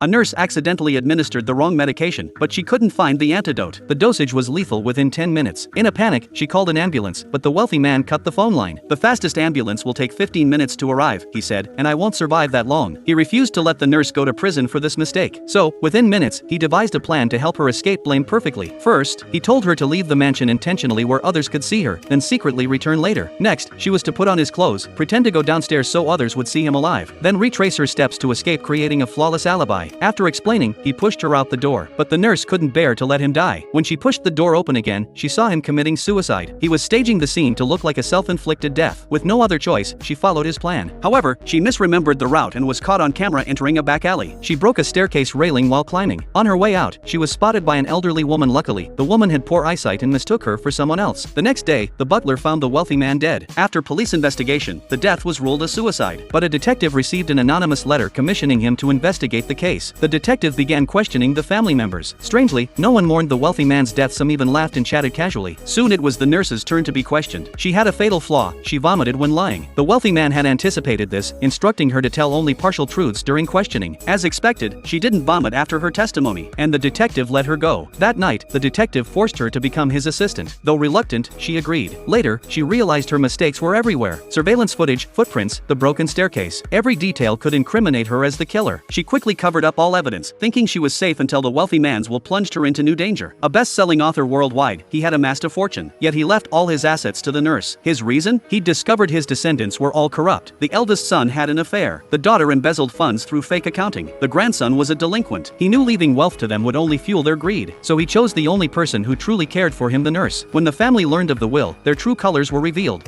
A nurse accidentally administered the wrong medication, but she couldn't find the antidote. The dosage was lethal within 10 minutes. In a panic, she called an ambulance, but the wealthy man cut the phone line. "The fastest ambulance will take 15 minutes to arrive," he said, "and I won't survive that long." He refused to let the nurse go to prison for this mistake. So, within minutes, he devised a plan to help her escape blame perfectly. First, he told her to leave the mansion intentionally where others could see her, then secretly return later. Next, she was to put on his clothes, pretend to go downstairs so others would see him alive, then retrace her steps to escape, creating a flawless alibi. After explaining, he pushed her out the door, but the nurse couldn't bear to let him die. When she pushed the door open again, she saw him committing suicide. He was staging the scene to look like a self-inflicted death. With no other choice, she followed his plan. However, she misremembered the route and was caught on camera entering a back alley. She broke a staircase railing while climbing. On her way out, she was spotted by an elderly woman. Luckily, the woman had poor eyesight and mistook her for someone else. The next day, the butler found the wealthy man dead. After police investigation, the death was ruled a suicide, but a detective received an anonymous letter commissioning him to investigate the case. The detective began questioning the family members. Strangely, no one mourned the wealthy man's death. Some even laughed and chatted casually. Soon it was the nurse's turn to be questioned. She had a fatal flaw: she vomited when lying. The wealthy man had anticipated this, instructing her to tell only partial truths during questioning. As expected, she didn't vomit after her testimony, and the detective let her go. That night, the detective forced her to become his assistant. Though reluctant, she agreed. Later, she realized her mistakes were everywhere. Surveillance footage, footprints, the broken staircase. Every detail could incriminate her as the killer. She quickly covered up all evidence, thinking she was safe until the wealthy man's will plunged her into new danger. A best-selling author worldwide, he had amassed a fortune, yet he left all his assets to the nurse. His reason? He'd discovered his descendants were all corrupt. The eldest son had an affair. The daughter embezzled funds through fake accounting. The grandson was a delinquent. He knew leaving wealth to them would only fuel their greed, so he chose the only person who truly cared for him, the nurse. When the family learned of the will, their true colors were revealed.